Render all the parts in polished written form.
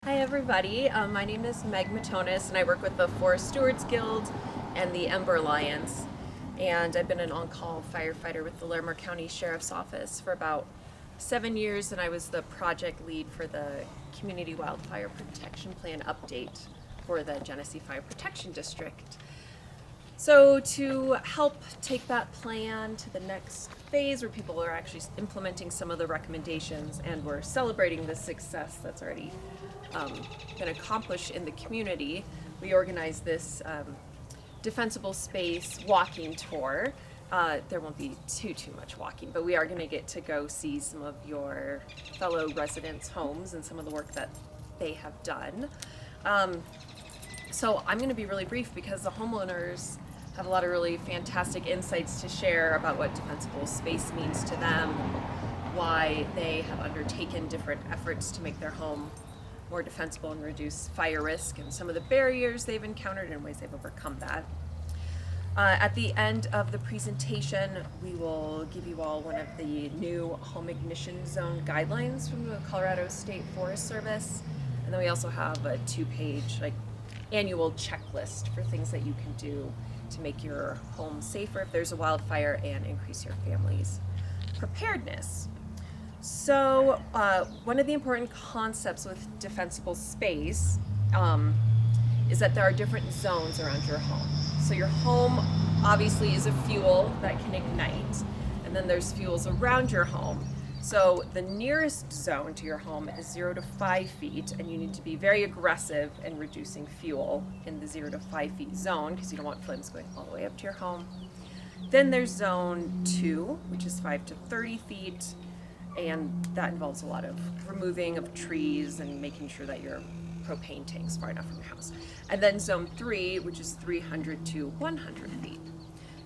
Hi everybody, my name is Meg Matonis and I work with the Forest Stewards Guild and the Ember Alliance, and I've been an on-call firefighter with the Larimer County Sheriff's Office for about 7 years, and I was the project lead for the Community Wildfire Protection Plan update for the Genesee Fire Protection District. So to help take that plan to the next phase where people are actually implementing some of the recommendations and we're celebrating the success that's already been accomplished in the community, we organized this Defensible Space walking tour. There won't be too much walking, but we are going to get to go see some of your fellow residents' homes and some of the work that they have done. So I'm going to be really brief because the homeowners have a lot of really fantastic insights to share about what defensible space means to them, why they have undertaken different efforts to make their home more defensible and reduce fire risk, and some of the barriers they've encountered and ways they've overcome that. At the end of the presentation, we will give you all one of the new home ignition zone guidelines from the Colorado State Forest Service, and then we also have a 2-page annual checklist for things that you can do to make your home safer if there's a wildfire and increase your family's preparedness. So one of the important concepts with defensible space is that there are different zones around your home. So your home obviously is a fuel that can ignite, and then there's fuels around your home. So the nearest zone to your home is 0 to 5 feet, and you need to be very aggressive in reducing fuel in the 0 to 5 feet zone because you don't want flames going all the way up to your home. Then there's zone 2, which is 5 to 30 feet, and that involves a lot of removing of trees and making sure that your propane tank's far enough from your house. And then zone 3, which is 300 to 100 feet.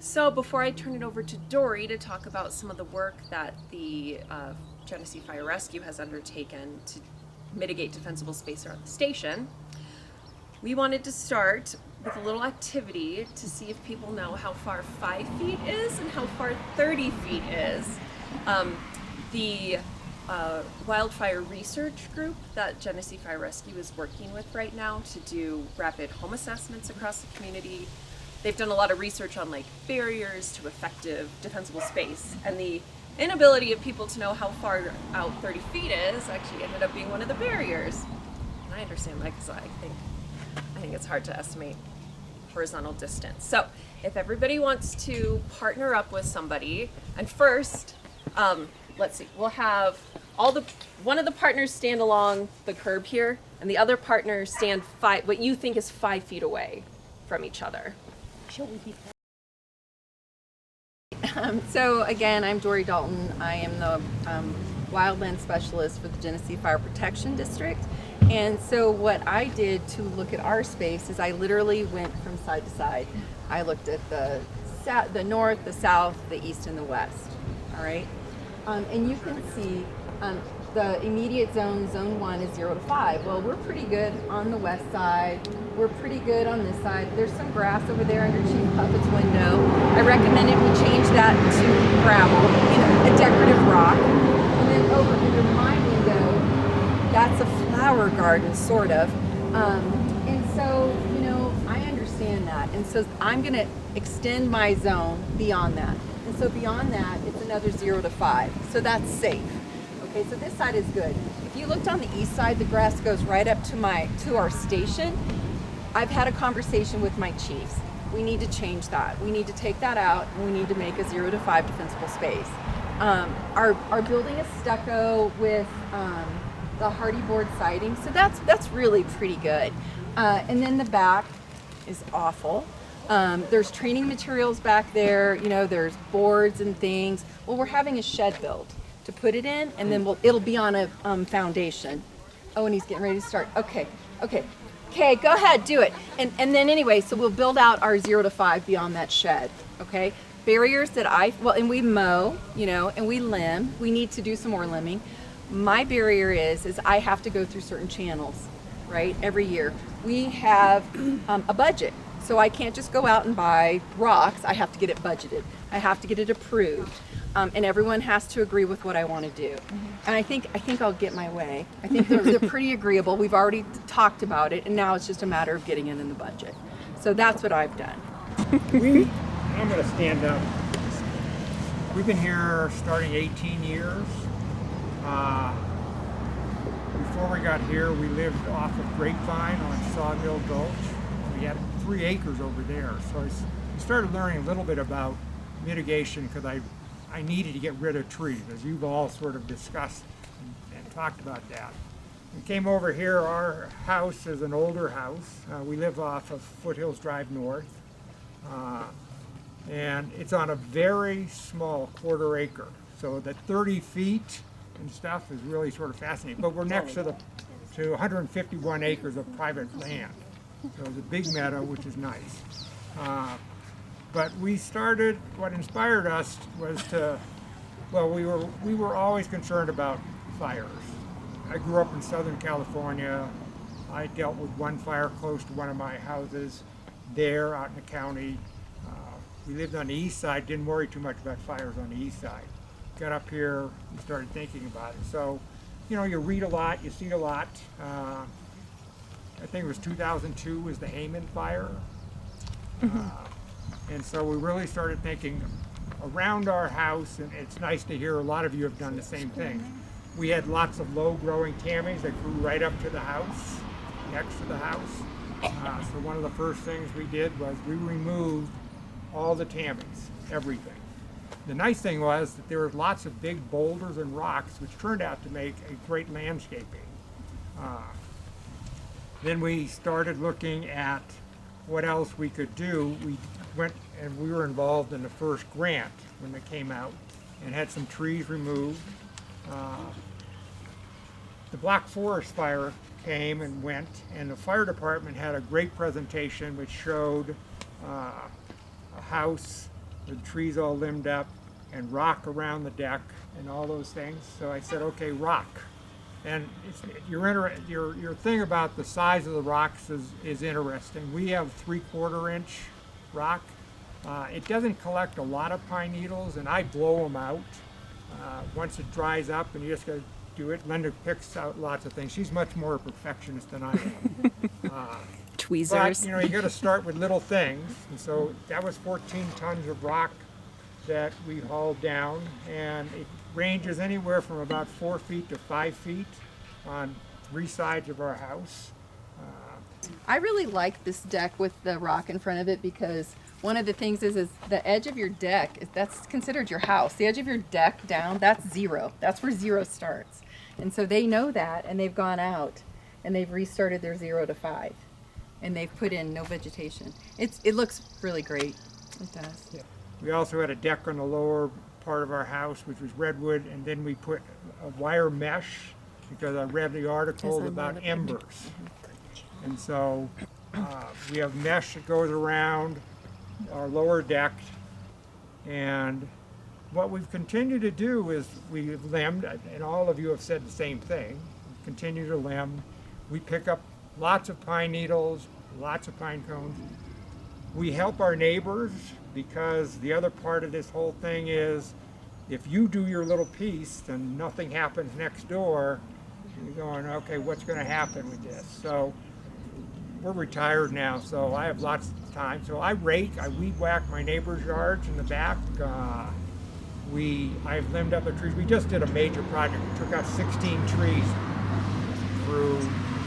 So before I turn it over to Dory to talk about some of the work that the Genesee Fire Rescue has undertaken to mitigate defensible space around the station, we wanted to start with a little activity to see if people know how far 5 feet is and how far 30 feet is. The wildfire research group that Genesee Fire Rescue is working with right now to do rapid home assessments across the community, they've done a lot of research on barriers to effective defensible space, and the inability of people to know how far out 30 feet is actually ended up being one of the barriers. And I understand that because I think it's hard to estimate horizontal distance. So if everybody wants to partner up with somebody, and first, let's see, we'll have one of the partners stand along the curb here, and the other partner stand what you think is 5 feet away from each other. So again, I'm Dory Dalton. I am the wildland specialist for the Genesee Fire Protection District. And so what I did to look at our space is I literally went from side to side. I looked at the north, the south, the east, and the west. All right. And you can see the immediate zone, zone 1, is 0 to 5. Well, we're pretty good on the west side. We're pretty good on this side. There's some grass over there under Chief Puppet's window. I recommended we change that to gravel, a decorative rock. And then over under my window, that's a flower garden, sort of. And so, I understand that. And so I'm going to extend my zone beyond that. And so beyond that, it's another 0 to 5. So that's safe. Okay, so this side is good. If you looked on the east side, the grass goes right up to our station. I've had a conversation with my chiefs. We need to change that. We need to take that out, and we need to make a 0 to 5 defensible space. Our building is stucco with the hardy board siding, so that's really pretty good. And then the back is awful. There's training materials back there. There's boards and things. Well, we're having a shed built to put it in, and then it'll be on a foundation. Oh, and he's getting ready to start. Okay, go ahead, do it. And then anyway, so we'll build out our 0 to 5 beyond that shed. Okay, barriers that and we mow, and we limb. We need to do some more limbing. My barrier is I have to go through certain channels, right? Every year we have a budget. So I can't just go out and buy rocks. I have to get it budgeted. I have to get it approved. And everyone has to agree with what I want to do. And I think I'll get my way. I think they're pretty agreeable. We've already talked about it, and now it's just a matter of getting it in the budget. So that's what I've done. I'm going to stand up. We've been here starting 18 years. Before we got here, we lived off of Grapevine on Sawmill Gulch. We had 3 acres over there. So I started learning a little bit about mitigation because I needed to get rid of trees, as you've all sort of discussed and talked about that. We came over here. Our house is an older house. We live off of Foothills Drive North. And it's on a very small 1/4 acre. So the 30 feet and stuff is really sort of fascinating. But we're next to 151 acres of private land. So it's a big meadow, which is nice. But we started, what inspired us was we were always concerned about fires. I grew up in Southern California. I dealt with one fire close to one of my houses there out in the county. We lived on the east side, didn't worry too much about fires on the east side. Got up here and started thinking about it. So, you know, you read a lot, you see a lot. I think it was 2002 was the Hayman fire. And so we really started thinking around our house, and it's nice to hear a lot of you have done the same thing. We had lots of low-growing tammies that grew right up to the house, next to the house. So one of the first things we did was we removed all the tammies, everything. The nice thing was that there were lots of big boulders and rocks, which turned out to make a great landscaping. Then we started looking at what else we could do. We went and we were involved in the first grant when they came out and had some trees removed. The Black Forest fire came and went, and the fire department had a great presentation which showed a house with trees all limbed up and rock around the deck and all those things. So I said, okay, rock. And your thing about the size of the rocks is interesting. We have 3/4 inch rock. It doesn't collect a lot of pine needles, and I blow them out once it dries up, and you just got to do it. Linda picks out lots of things. She's much more a perfectionist than I am. Tweezers. But, you know, you got to start with little things. And so that was 14 tons of rock that we hauled down, and it ranges anywhere from about 4 feet to 5 feet on 3 sides of our house. I really like this deck with the rock in front of it because one of the things is the edge of your deck, that's considered your house. The edge of your deck down, that's 0. That's where 0 starts. And so they know that, and they've gone out and they've restarted their 0 to 5. And they've put in no vegetation. It looks really great. It does. Yeah. We also had a deck on the lower part of our house, which was redwood, and then we put a wire mesh because I read the article about embers. And so we have mesh that goes around our lower deck, and what we've continued to do is we've limbed, and all of you have said the same thing, we continue to limb. We pick up lots of pine needles, lots of pine cones. We help our neighbors because the other part of this whole thing is if you do your little piece and nothing happens next door, you're going, okay, what's going to happen with this? So we're retired now, so I have lots of time. So I rake, I weed whack my neighbor's yards in the back. I've limbed up the trees. We just did a major project. We took out 16 trees through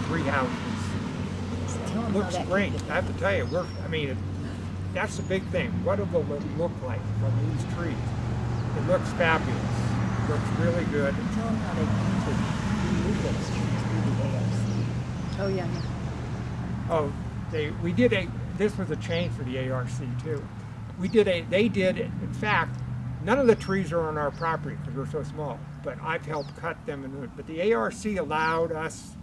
3 houses. It looks great. I have to tell you, that's the big thing. What will it look like from these trees? It looks fabulous. It looks really good. Tell them how they remove those trees through the ARC. Oh, yeah. Oh, this was a change for the ARC too. In fact, none of the trees are on our property because we're so small, but I've helped cut them. But the ARC allowed us,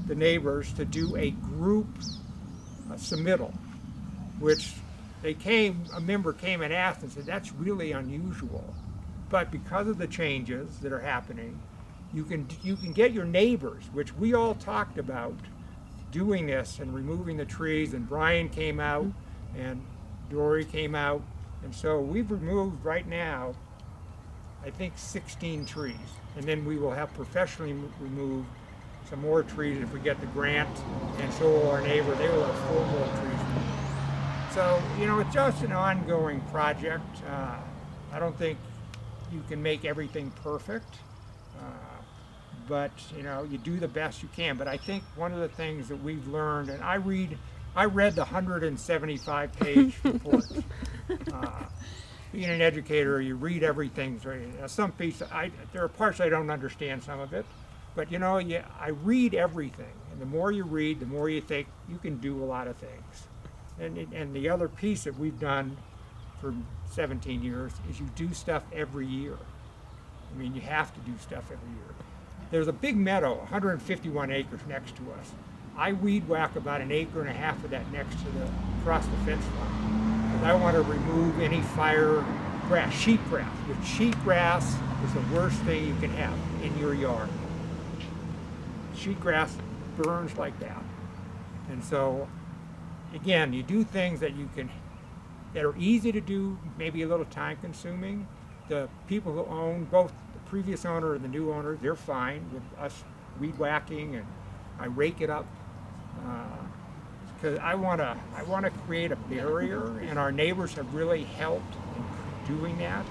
the neighbors, to do a group submittal, which a member came and asked and said, that's really unusual. But because of the changes that are happening, you can get your neighbors, which we all talked about, doing this and removing the trees, and Brian came out and Dory came out, and so we've removed right now, I think 16 trees, and then we will have professionally remove some more trees if we get the grant, and so will our neighbor. They will have 4 more trees. So, you know, it's just an ongoing project. I don't think you can make everything perfect, but, you know, you do the best you can. But I think one of the things that we've learned, and I read the 175-page report. Being an educator, you read everything. Some piece, there are parts I don't understand some of it, but you know, I read everything, and the more you read, the more you think you can do a lot of things. And the other piece that we've done for 17 years is you do stuff every year. I mean, you have to do stuff every year. There's a big meadow, 151 acres next to us. I weed whack about 1.5 acres of that across the fence line. Because I want to remove any fire grass, sheetgrass. Which sheetgrass is the worst thing you can have in your yard. Sheetgrass burns like that. And so, again, you do things that are easy to do, maybe a little time consuming. The people who own, both the previous owner and the new owner, they're fine with us weed whacking, and I rake it up. Because I want to create a barrier, and our neighbors have really helped in doing that.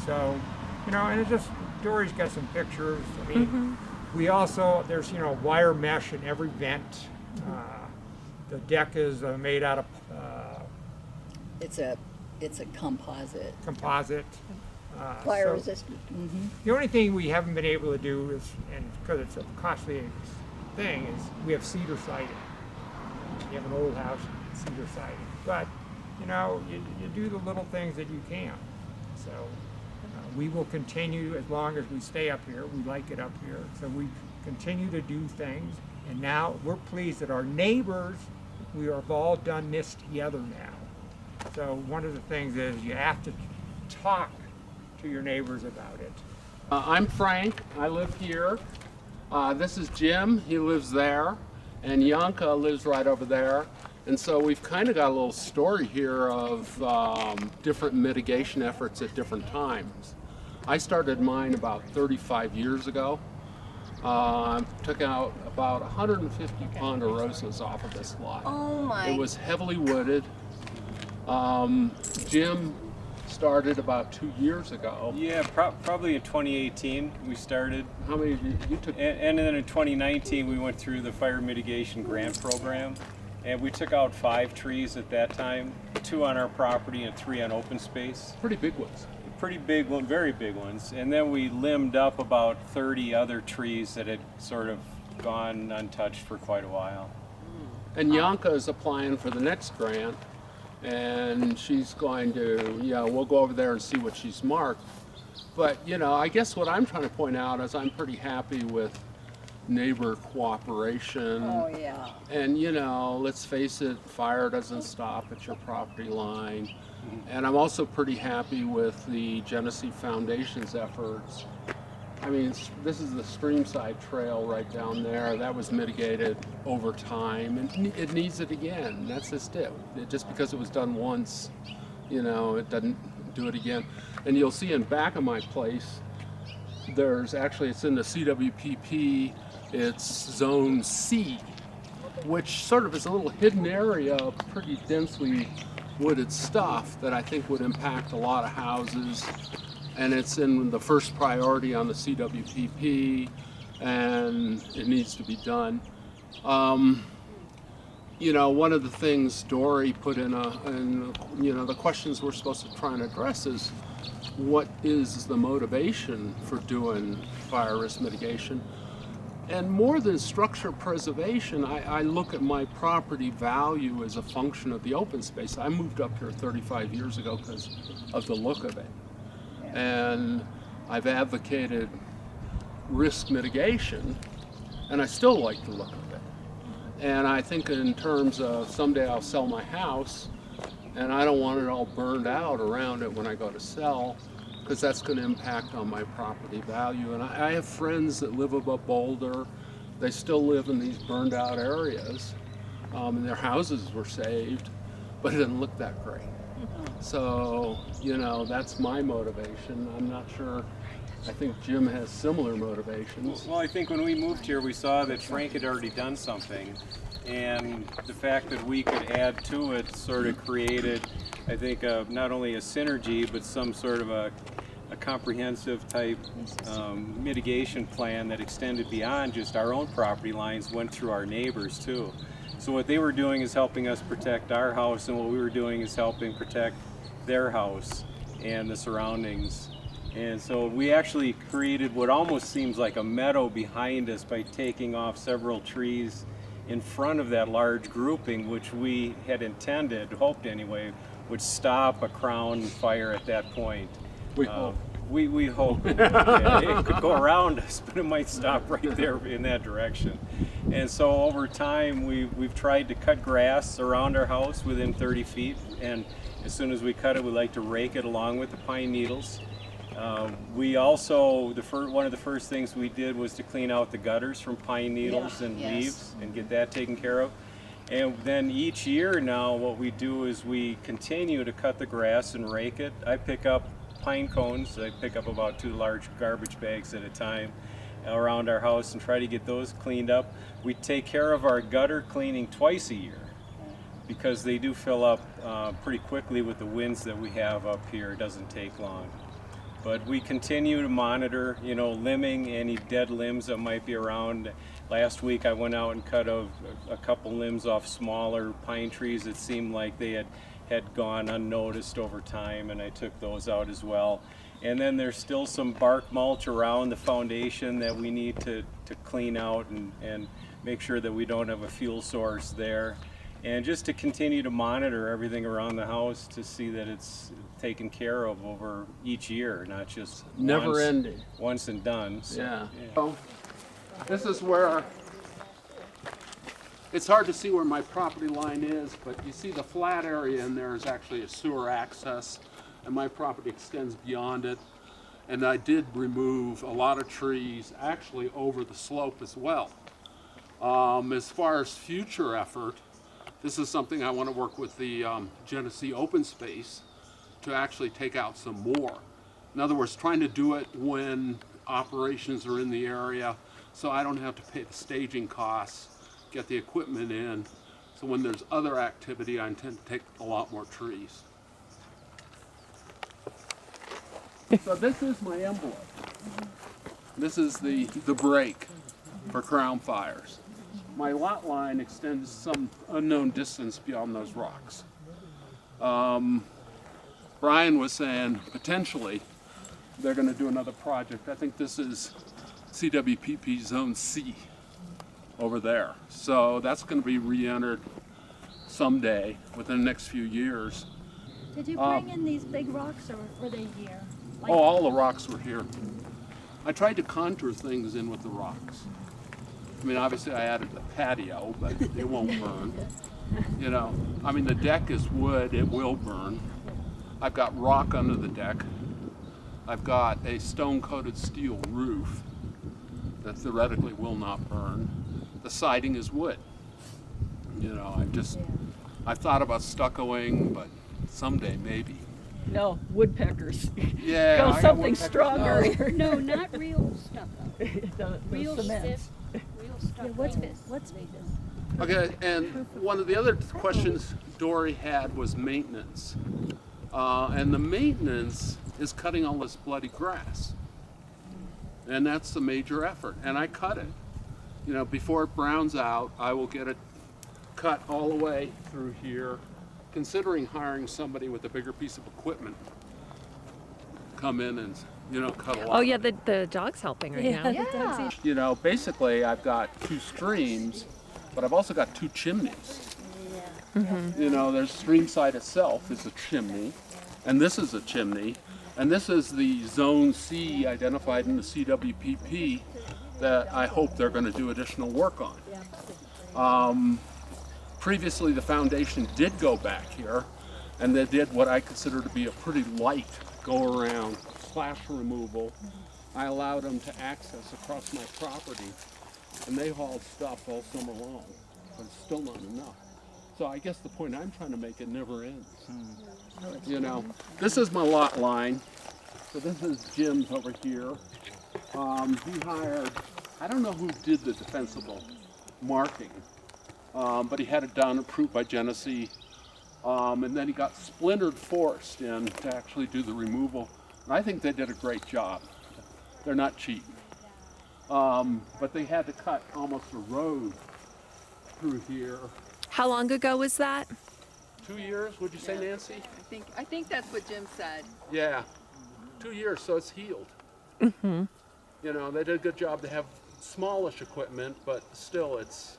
So, you know, and it just, Dory's got some pictures. I mean, we also, there's, you know, wire mesh in every vent. The deck is made out of It's a composite. composite. Fire So resistant. the only thing we haven't been able to do is, and because it's a costly thing, is we have cedar siding. You have an old house, cedar siding. But, you know, you do the little things that you can. So we will continue as long as we stay up here. We like it up here. So we continue to do things. And now we're pleased that our neighbors, we have all done this together now. So one of the things is you have to talk to your neighbors about it. I'm Frank. I live here. This is Jim. He lives there. And Yanka lives right over there. And so we've kind of got a little story here of different mitigation efforts at different times. I started mine about 35 years ago. Took out about 150 ponderosas off of this lot. Oh my. It was heavily wooded. Jim started about 2 years ago. Yeah, probably in 2018 we started. How many did you took? And then in 2019 we went through the fire mitigation grant program, and we took out 5 trees at that time, 2 on our property and 3 on open space. Pretty big ones. Pretty big one, very big ones. And then we limbed up about 30 other trees that had sort of gone untouched for quite a while. And Yanka is applying for the next grant, and she's going to, we'll go over there and see what she's marked. But, I guess what I'm trying to point out is I'm pretty happy with neighbor cooperation. Oh yeah. And, let's face it, fire doesn't stop at your property line. And I'm also pretty happy with the Genesee Foundation's efforts. I mean, this is the Streamside Trail right down there. That was mitigated over time, and it needs it again. That's just it. Just because it was done once, it doesn't do it again. And you'll see in back of my place, it's in the CWPP, it's Zone C, which sort of is a little hidden area of pretty densely wooded stuff that I think would impact a lot of houses. And it's in the first priority on the CWPP, and it needs to be done. One of the things Dory put in the questions we're supposed to try and address is, what is the motivation for doing fire risk mitigation? And more than structure preservation, I look at my property value as a function of the open space. I moved up here 35 years ago because of the look of it. And I've advocated risk mitigation, and I still like the look of it. And I think in terms of someday I'll sell my house, and I don't want it all burned out around it when I go to sell, because that's going to impact on my property value. And I have friends that live above Boulder they still live in these burned out areas, and their houses were saved, but it didn't look that great. So, you know, that's my motivation. I'm not sure, I think Jim has similar motivations. Well, I think when we moved here, we saw that Frank had already done something, and the fact that we could add to it sort of created, I think, not only a synergy, but some sort of a comprehensive type mitigation plan that extended beyond just our own property lines, went through our neighbors too. So what they were doing is helping us protect our house, and what we were doing is helping protect their house and the surroundings. And so we actually created what almost seems like a meadow behind us by taking off several trees in front of that large grouping, which we had intended, hoped anyway, would stop a crown fire at that point. We hope. We hope it would. Yeah, it could go around us, but it might stop right there in that direction. And so over time, we've tried to cut grass around our house within 30 feet, and as soon as we cut it, we like to rake it along with the pine needles. We also, one of the first things we did was to clean out the gutters from pine needles and leaves and get that taken care of. And then each year now what we do is we continue to cut the grass and rake it. I pick up pine cones. I pick up about 2 large garbage bags at a time around our house and try to get those cleaned up. We take care of our gutter cleaning twice a year because they do fill up pretty quickly with the winds that we have up here. It doesn't take long. But we continue to monitor, you know, limbing any dead limbs that might be around. Last week I went out and cut a couple limbs off smaller pine trees that seemed like they had gone unnoticed over time, and I took those out as well. And then there's still some bark mulch around the foundation that we need to clean out and make sure that we don't have a fuel source there. And just to continue to monitor everything around the house to see that it's taken care of over each year, not just Never ending. once and done. So, Yeah. So this is where, it's hard to see where my property line is, but you see the flat area in there is actually a sewer access, and my property extends beyond it. And I did remove a lot of trees actually over the slope as well. As far as future effort, this is something I want to work with the Genesee Open Space to actually take out some more. In other words, trying to do it when operations are in the area so I don't have to pay the staging costs, get the equipment in. So when there's other activity, I intend to take a lot more trees. So this is my envelope. This is the break for crown fires. My lot line extends some unknown distance beyond those rocks. Brian was saying potentially they're going to do another project. I think this is CWPP Zone C over there. So that's going to be re-entered someday within the next few years. Did you bring in these big rocks, or were they here? Like, Oh, all the rocks were here. I tried to contour things in with the rocks. I mean, obviously I added the patio, but it won't burn. You know, I mean, the deck is wood, it will burn. I've got rock under the deck. I've got a stone-coated steel roof that theoretically will not burn. The siding is wood. You know, I've thought about stuccoing, but someday maybe. No, woodpeckers. Yeah. Go I got something woodpeckers stronger. no, not real stuff. The Real cement. stiff, real stuff. What's Okay, and one of the other questions Dory had was maintenance. And the maintenance is cutting all this bloody grass. And that's the major effort. And I cut it. You know, before it browns out, I will get it cut all the way through here, considering hiring somebody with a bigger piece of equipment come in and, you know, cut a lot. Oh yeah, the dog's helping right now. Yeah. You know, basically I've got 2 streams, but I've also got 2 chimneys. You know, there's stream side itself is a chimney, and this is a chimney, and this is the Zone C identified in the CWPP that I hope they're going to do additional work on. Previously, the foundation did go back here, and they did what I consider to be a pretty light go-around splash removal. I allowed them to access across my property and they hauled stuff all summer long, but it's still not enough. So I guess the point I'm trying to make, it never ends. You know, this is my lot line. So this is Jim's over here. He hired, I don't know who did the defensible marking, but he had it done, approved by Genesee. And then he got Splintered Forest in to actually do the removal. And I think they did a great job. They're not cheap. But they had to cut almost a road through here. How long ago was that? 2 years, would you say, Nancy? I think that's what Jim said. Yeah, 2 years, so it's healed. You know, they did a good job. They have smallish equipment, but still it's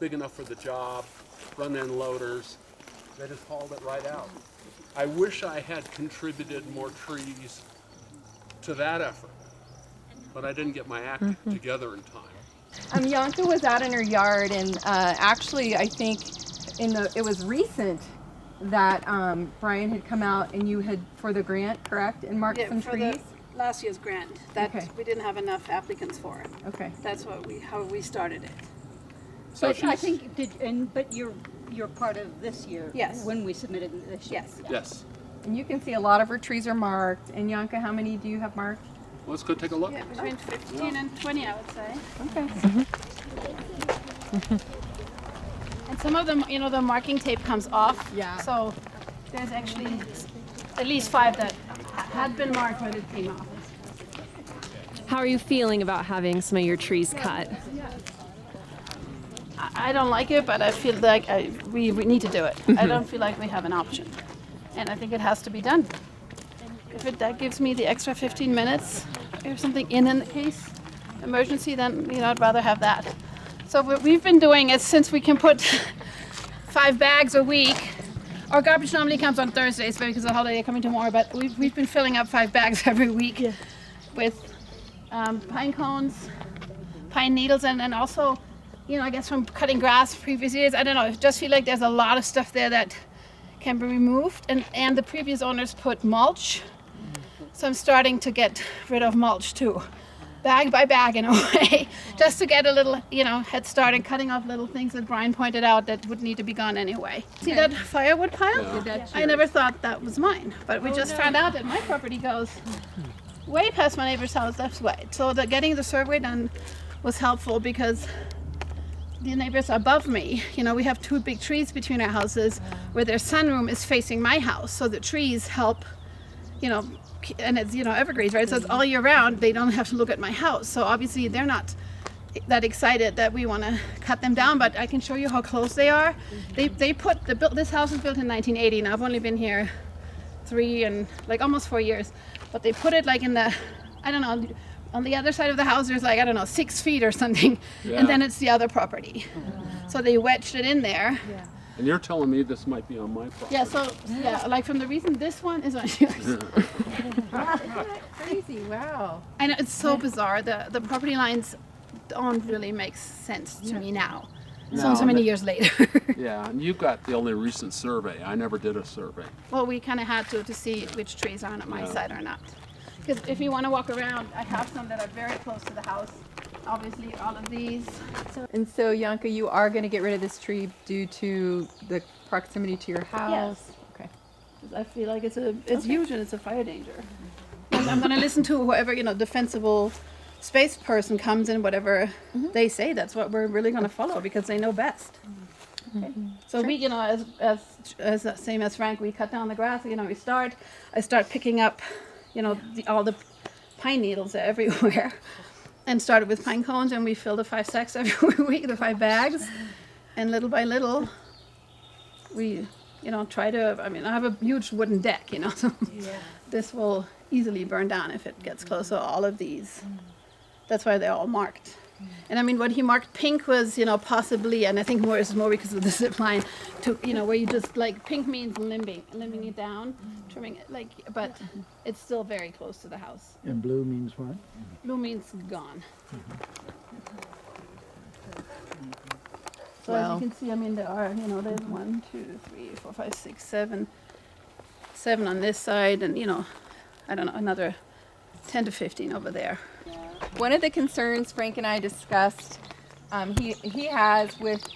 big enough for the job. Front-end loaders. They just hauled it right out. I wish I had contributed more trees to that effort, but I didn't get my act together in time. Yanka was out in her yard, and actually, I think it was recent that Brian had come out and you had for the grant, correct, and marked some for trees. the last year's grant. That Okay. we didn't have enough applicants for it. Okay. That's how we started it. So But I she's- think, but you're part of this year. Yes. When we submitted this year. Yes. Yes. And you can see a lot of her trees are marked. And Yanka, how many do you have marked? Let's go take a look. Yeah, between 15 and 20, I would say. Okay. And some of them, the marking tape comes off. Yeah. So there's actually at least 5 that had been marked when it came off. How are you feeling about having some of your trees cut? I don't like it, but I feel like we need to do it. I don't feel like we have an option. And I think it has to be done. If that gives me the extra 15 minutes or something in the case emergency, then I'd rather have that. So what we've been doing is, since we can put 5 bags a week, our garbage normally comes on Thursdays because the holiday coming tomorrow, but we've been filling up 5 bags every week with pine cones, pine needles, and then also, I guess from cutting grass previous years, I don't know, I just feel like there's a lot of stuff there that can be removed, and the previous owners put mulch, so I'm starting to get rid of mulch too, bag by bag in a way, just to get a little, head start and cutting off little things that Brian pointed out that would need to be gone anyway. See that firewood pile? Yeah. I never thought that was mine, but we just found out that my property goes way past my neighbor's house this way. So getting the survey done was helpful because the neighbors above me, we have 2 big trees between our houses where their sunroom is facing my house. So the trees help, and it's, evergreens, right? So it's all year round. They don't have to look at my house. So obviously they're not that excited that we want to cut them down, but I can show you how close they are. They put, this house was built in 1980 and I've only been here 3 and almost 4 years. But they put it in the, I don't know, on the other side of the house, there's 6 feet or something, and then it's the other property. So they wedged it in there. And you're telling me this might be on my property. Yeah, so, from the reason this one is on yours. Crazy. Wow. I know, it's so bizarre. The property lines don't really make sense to me now. No, So many years later. Yeah, and you got the only recent survey. I never did a survey. Well, we kind of had to see which trees are on my Yeah. side or not. Because if you want to walk around, I have some that are very close to the house. Obviously, all of these. And so, Yanka, you are going to get rid of this tree due to the proximity to your house? Yes. Okay. I feel like it's huge and it's a fire danger. And I'm going to listen to whoever, defensible space person comes in, whatever they say. That's what we're really going to follow because they know best. Okay. So we, as same as Frank, we cut down the grass. I start picking up, all the pine needles everywhere, and started with pine cones, and we fill the 5 sacks every week, the 5 bags, and little by little, we, try to. I have a huge wooden deck, so this will easily burn down if it gets close. So all of these, that's why they're all marked. And what he marked pink was, possibly, and I think more is more because of the zip line, to, where you just pink means limbing it down, trimming it, but it's still very close to the house. And blue means what? Blue means gone. So as you can see, there are, there's 1, 2, 3, 4, 5, 6, 7 on this side, and I don't know, another 10 to 15 over there. One of the concerns Frank and I discussed He has with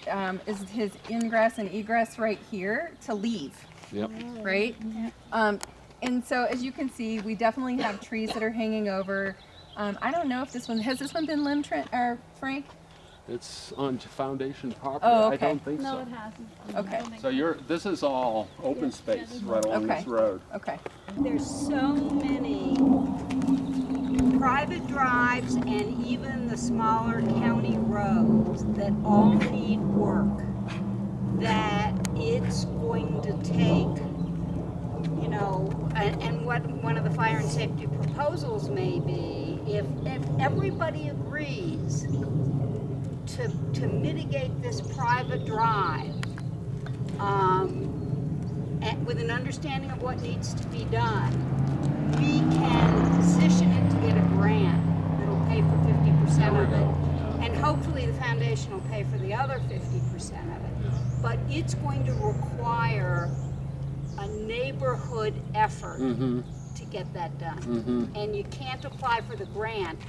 is his ingress and egress right here to leave, Yep. right? And so as you can see, we definitely have trees that are hanging over. I don't know if this one has been limbed, Trent or Frank? It's on foundation property. Oh, I okay. don't think No, so. it hasn't. Okay. So this is all open space right along Okay. this road. Okay. There's so many private drives and even the smaller county roads that all need work, that it's going to take, you know, and what one of the fire and safety proposals may be, if everybody agrees to mitigate this private drive, and with an understanding of what needs to be done, we can position it to get a grant that'll pay for 50% of it. And hopefully the foundation will pay for the other 50% of it. But it's going to require a neighborhood effort to get that done. And you can't apply for the grant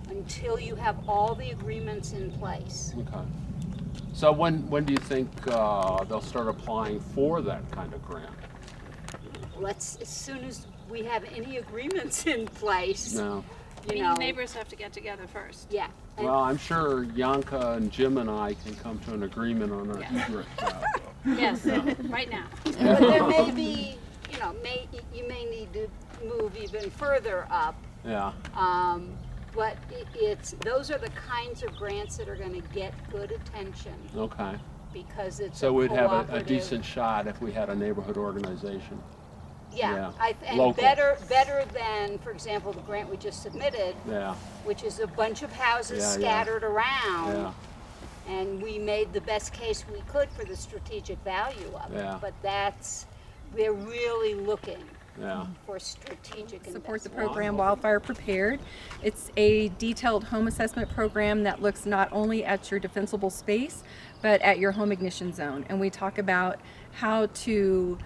until you have all the agreements in place. Okay. So when do you think they'll start applying for that kind of grant? As soon as we have any agreements in place, No. you know. Neighbors have to get together first. Yeah. And Well, I'm sure Yanka and Jim and I can come to an agreement on our egress route. Yes, right now. But there may be, you know, you may need to move even further up. Yeah. But those are the kinds of grants that are going to get good attention Okay. because it's So we'd have a cooperative- decent shot if we had a neighborhood organization. Yeah, yeah. and Local. better than, for example, the grant we just submitted, Yeah. which is a bunch of houses Yeah, yeah. scattered around. Yeah. And we made the best case we could for the strategic value of it. Yeah. But we're really looking Yeah. for strategic Support the investment. program Wildfire Prepared. It's a detailed home assessment program that looks not only at your defensible space, but at your home ignition zone. And we talk about how to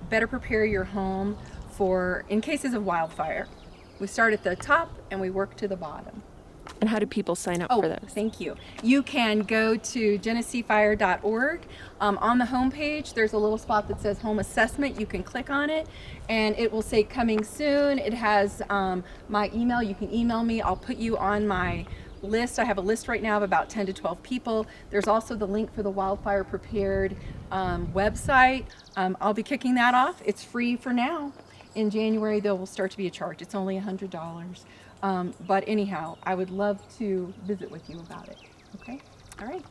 better prepare your home in cases of wildfire. We start at the top and we work to the bottom. And how do people sign up for those? Thank you. You can go to genesefire.org. On the homepage, there's a little spot that says Home Assessment. You can click on it, and it will say Coming Soon. It has my email. You can email me. I'll put you on my list. I have a list right now of about 10 to 12 people. There's also the link for the Wildfire Prepared website. I'll be kicking that off. It's free for now. In January, there will start to be a charge. It's only $100. But anyhow, I would love to visit with you about it. Okay? All right.